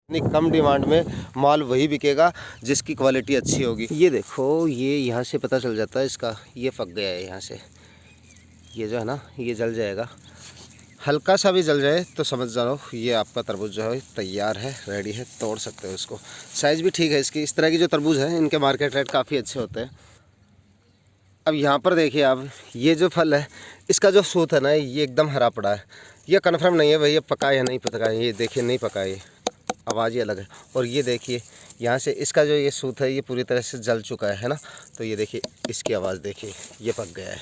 इतनी कम डिमांड में माल वही बिकेगा जिसकी क्वालिटी अच्छी होगी। ये देखो, ये यहाँ से पता चल जाता है इसका, ये पक गया है यहाँ से, ये जो है ना ये जल जाएगा, हल्का सा भी जल जाए तो समझ जाओ ये आपका तरबूज जो है तैयार है, रेडी है, तोड़ सकते हो इसको। साइज़ भी ठीक है इसकी। इस तरह की जो तरबूज है इनके मार्केट रेट काफ़ी अच्छे होते हैं। अब यहाँ पर देखिए आप, ये जो फल है इसका जो सूत है ना ये एकदम हरा पड़ा है, ये कन्फर्म नहीं है भाई ये पका है या नहीं पका है। ये देखिए नहीं पका है, ये आवाज़ ही अलग है। और ये देखिए यहाँ से इसका जो ये सूत है ये पूरी तरह से जल चुका है ना, तो ये देखिए इसकी आवाज़ देखिए, ये पक गया है।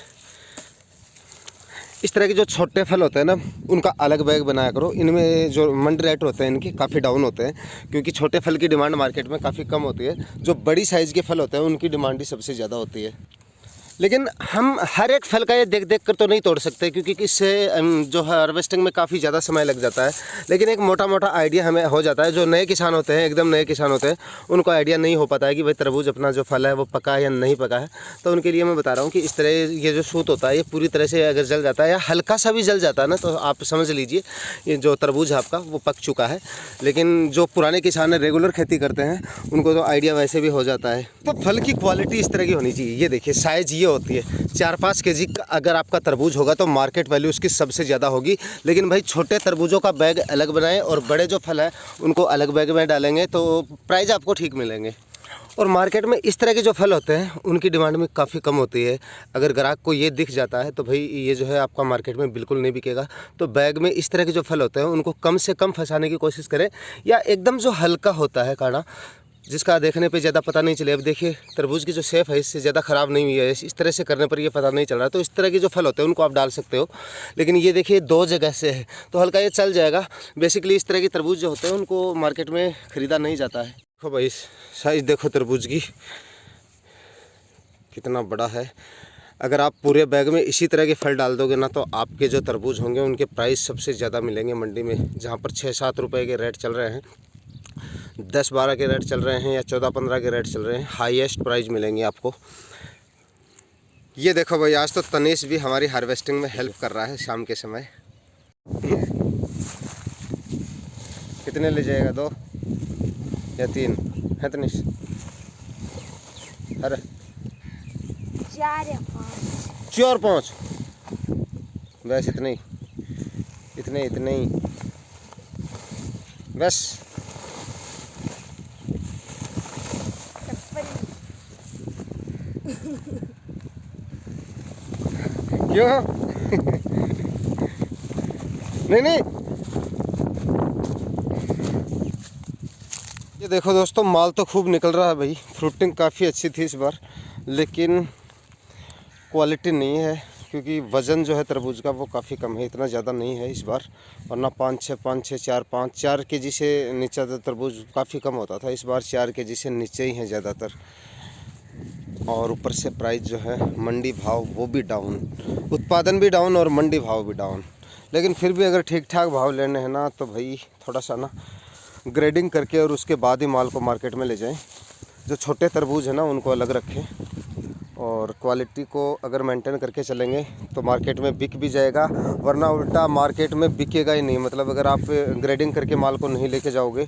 इस तरह के जो छोटे फल होते हैं ना उनका अलग बैग बनाया करो। इनमें जो मंडी रेट होते हैं इनके काफ़ी डाउन होते हैं, क्योंकि छोटे फल की डिमांड मार्केट में काफ़ी कम होती है। जो बड़ी साइज़ के फल होते हैं उनकी डिमांड ही सबसे ज़्यादा होती है। लेकिन हम हर एक फल का ये देख देख कर तो नहीं तोड़ सकते, क्योंकि इससे जो है हार्वेस्टिंग में काफ़ी ज़्यादा समय लग जाता है। लेकिन एक मोटा मोटा आइडिया हमें हो जाता है। जो नए किसान होते हैं, एकदम नए किसान होते हैं, उनको आइडिया नहीं हो पाता है कि भाई तरबूज अपना जो फल है वो पका है या नहीं पका है। तो उनके लिए मैं बता रहा हूँ कि इस तरह ये जो सूत होता है ये पूरी तरह से अगर जल जाता है या हल्का सा भी जल जाता है ना, तो आप समझ लीजिए ये जो तरबूज है आपका वो पक चुका है। लेकिन जो पुराने किसान है, रेगुलर खेती करते हैं, उनको तो आइडिया वैसे भी हो जाता है। तो फल की क्वालिटी इस तरह की होनी चाहिए। ये देखिए साइज़ ये होती है, 4-5 केजी का अगर आपका तरबूज होगा तो मार्केट वैल्यू उसकी सबसे ज़्यादा होगी। लेकिन भाई छोटे तरबूजों का बैग अलग बनाएं और बड़े जो फल है उनको अलग बैग में डालेंगे तो प्राइस आपको ठीक मिलेंगे। और मार्केट में इस तरह के जो फल होते हैं उनकी डिमांड में काफ़ी कम होती है। अगर ग्राहक को ये दिख जाता है तो भाई ये जो है आपका मार्केट में बिल्कुल नहीं बिकेगा। तो बैग में इस तरह के जो फल होते हैं उनको कम से कम फंसाने की कोशिश करें, या एकदम जो हल्का होता है काढ़ा, जिसका देखने पे ज़्यादा पता नहीं चले। अब देखिए तरबूज की जो शेप है इससे ज़्यादा ख़राब नहीं हुई है, इस तरह से करने पर ये पता नहीं चल रहा। तो इस तरह के जो फल होते हैं उनको आप डाल सकते हो। लेकिन ये देखिए 2 जगह से है तो हल्का ये चल जाएगा। बेसिकली इस तरह की तरबूज जो होते हैं उनको मार्केट में ख़रीदा नहीं जाता है। देखो भाई साइज़ देखो तरबूज की कितना बड़ा है। अगर आप पूरे बैग में इसी तरह के फल डाल दोगे ना तो आपके जो तरबूज होंगे उनके प्राइस सबसे ज़्यादा मिलेंगे मंडी में। जहाँ पर 6-7 रुपये के रेट चल रहे हैं, 10-12 के रेट चल रहे हैं या 14-15 के रेट चल रहे हैं, हाईएस्ट प्राइस मिलेंगे आपको। ये देखो भाई आज तो तनीश भी हमारी हार्वेस्टिंग में हेल्प कर रहा है शाम के समय। कितने ले जाएगा, 2 या 3 है तनीश? अरे 4 या 5 बस इतने ही बस। क्यों? नहीं ये देखो दोस्तों, माल तो खूब निकल रहा है भाई। फ्रूटिंग काफ़ी अच्छी थी इस बार, लेकिन क्वालिटी नहीं है, क्योंकि वज़न जो है तरबूज का वो काफ़ी कम है, इतना ज़्यादा नहीं है इस बार। वरना 4 केजी से नीचे तो तरबूज काफ़ी कम होता था। इस बार 4 केजी से नीचे ही है ज़्यादातर। और ऊपर से प्राइस जो है, मंडी भाव वो भी डाउन, उत्पादन भी डाउन और मंडी भाव भी डाउन। लेकिन फिर भी अगर ठीक ठाक भाव लेने हैं ना तो भाई थोड़ा सा ना ग्रेडिंग करके और उसके बाद ही माल को मार्केट में ले जाएं। जो छोटे तरबूज है ना उनको अलग रखें, और क्वालिटी को अगर मेंटेन करके चलेंगे तो मार्केट में बिक भी जाएगा। वरना उल्टा मार्केट में बिकेगा ही नहीं। मतलब अगर आप ग्रेडिंग करके माल को नहीं लेके जाओगे,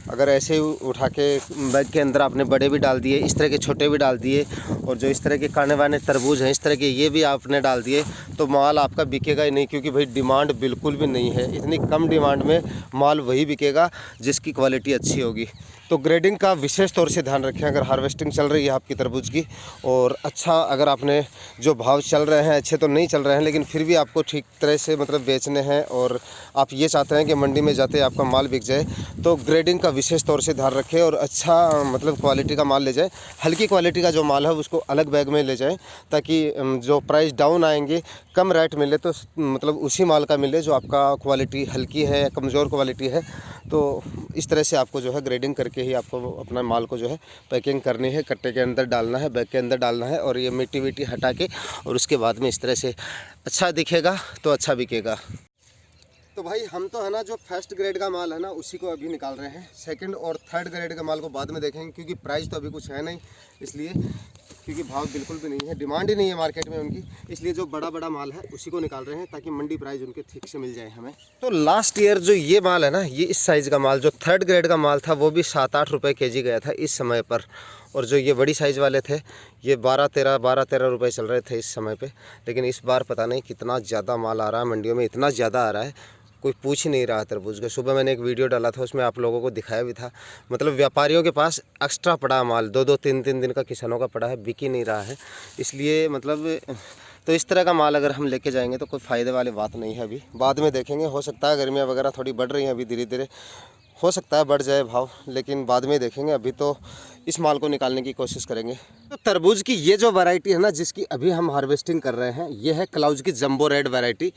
अगर ऐसे ही उठा के बैग के अंदर आपने बड़े भी डाल दिए, इस तरह के छोटे भी डाल दिए, और जो इस तरह के काने वाने तरबूज हैं इस तरह के ये भी आपने डाल दिए, तो माल आपका बिकेगा ही नहीं। क्योंकि भाई डिमांड बिल्कुल भी नहीं है। इतनी कम डिमांड में माल वही बिकेगा जिसकी क्वालिटी अच्छी होगी। तो ग्रेडिंग का विशेष तौर से ध्यान रखें अगर हार्वेस्टिंग चल रही है आपकी तरबूज की। और अच्छा, अगर आपने जो भाव चल रहे हैं अच्छे तो नहीं चल रहे हैं, लेकिन फिर भी आपको ठीक तरह से मतलब बेचने हैं और आप ये चाहते हैं कि मंडी में जाते आपका माल बिक जाए, तो ग्रेडिंग का विशेष तौर से ध्यान रखें और अच्छा मतलब क्वालिटी का माल ले जाएं। हल्की क्वालिटी का जो माल है उसको अलग बैग में ले जाएं, ताकि जो प्राइस डाउन आएंगे कम रेट मिले तो मतलब उसी माल का मिले जो आपका क्वालिटी हल्की है, कमज़ोर क्वालिटी है। तो इस तरह से आपको जो है ग्रेडिंग करके ही आपको अपना माल को जो है पैकिंग करनी है, कट्टे के अंदर डालना है, बैग के अंदर डालना है, और ये मिट्टी विट्टी हटा के, और उसके बाद में इस तरह से अच्छा दिखेगा तो अच्छा बिकेगा। तो भाई हम तो है ना जो फर्स्ट ग्रेड का माल है ना उसी को अभी निकाल रहे हैं। सेकंड और थर्ड ग्रेड का माल को बाद में देखेंगे, क्योंकि प्राइस तो अभी कुछ है नहीं, इसलिए क्योंकि भाव बिल्कुल भी नहीं है, डिमांड ही नहीं है मार्केट में उनकी, इसलिए जो बड़ा बड़ा माल है उसी को निकाल रहे हैं ताकि मंडी प्राइस उनके ठीक से मिल जाए हमें। तो लास्ट ईयर जो ये माल है ना, ये इस साइज़ का माल जो थर्ड ग्रेड का माल था वो भी 7-8 रुपये kg गया था इस समय पर, और जो ये बड़ी साइज़ वाले थे ये 12-13 रुपये चल रहे थे इस समय पे। लेकिन इस बार पता नहीं कितना ज़्यादा माल आ रहा है मंडियों में, इतना ज़्यादा आ रहा है कोई पूछ ही नहीं रहा तरबूज का। सुबह मैंने एक वीडियो डाला था, उसमें आप लोगों को दिखाया भी था, मतलब व्यापारियों के पास एक्स्ट्रा पड़ा माल 2-2, 3-3 दिन का किसानों का पड़ा है, बिक ही नहीं रहा है। इसलिए मतलब तो इस तरह का माल अगर हम लेके जाएंगे तो कोई फ़ायदे वाली बात नहीं है। अभी बाद में देखेंगे, हो सकता है गर्मियाँ वगैरह थोड़ी बढ़ रही हैं अभी धीरे धीरे, हो सकता है बढ़ जाए भाव, लेकिन बाद में देखेंगे। अभी तो इस माल को निकालने की कोशिश करेंगे। तो तरबूज की ये जो वैरायटी है ना जिसकी अभी हम हार्वेस्टिंग कर रहे हैं, ये है क्लाउज की जंबो रेड वैरायटी।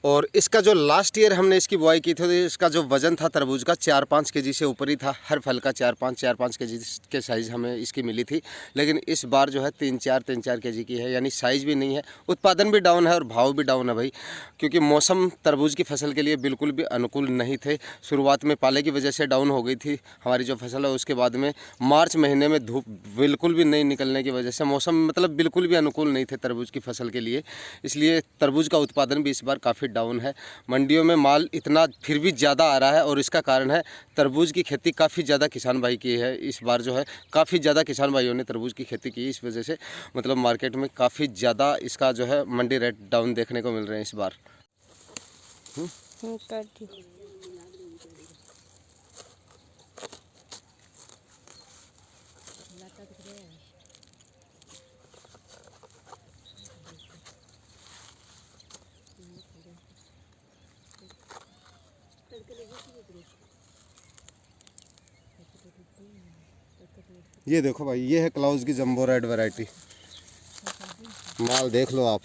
और इसका जो लास्ट ईयर हमने इसकी बुआई की थी तो इसका जो वज़न था तरबूज का 4-5 kg से ऊपर ही था, हर फल का 4-5 kg के साइज़ हमें इसकी मिली थी। लेकिन इस बार जो है 3-4 kg की है, यानी साइज़ भी नहीं है, उत्पादन भी डाउन है और भाव भी डाउन है भाई, क्योंकि मौसम तरबूज की फसल के लिए बिल्कुल भी अनुकूल नहीं थे। शुरुआत में पाले की वजह से डाउन हो गई थी हमारी जो फसल है, उसके बाद में मार्च महीने में धूप बिल्कुल भी नहीं निकलने की वजह से मौसम मतलब बिल्कुल भी अनुकूल नहीं थे तरबूज की फसल के लिए, इसलिए तरबूज का उत्पादन भी इस बार काफ़ी डाउन है। मंडियों में माल इतना फिर भी ज़्यादा आ रहा है और इसका कारण है तरबूज की खेती काफ़ी ज़्यादा किसान भाई की है। इस बार जो है काफ़ी ज़्यादा किसान भाइयों ने तरबूज की खेती की, इस वजह से मतलब मार्केट में काफ़ी ज़्यादा इसका जो है मंडी रेट डाउन देखने को मिल रहे हैं इस बार। ये देखो भाई, ये है क्लाउज की जंबो रेड वैरायटी, माल देख लो आप,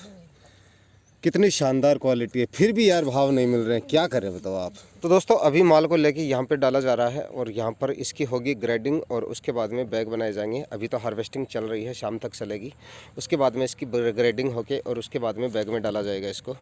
कितनी शानदार क्वालिटी है, फिर भी यार भाव नहीं मिल रहे हैं, क्या करें बताओ आप। तो दोस्तों अभी माल को लेके यहाँ पे डाला जा रहा है और यहाँ पर इसकी होगी ग्रेडिंग और उसके बाद में बैग बनाए जाएंगे। अभी तो हार्वेस्टिंग चल रही है, शाम तक चलेगी, उसके बाद में इसकी ग्रेडिंग होके और उसके बाद में बैग में डाला जाएगा इसको।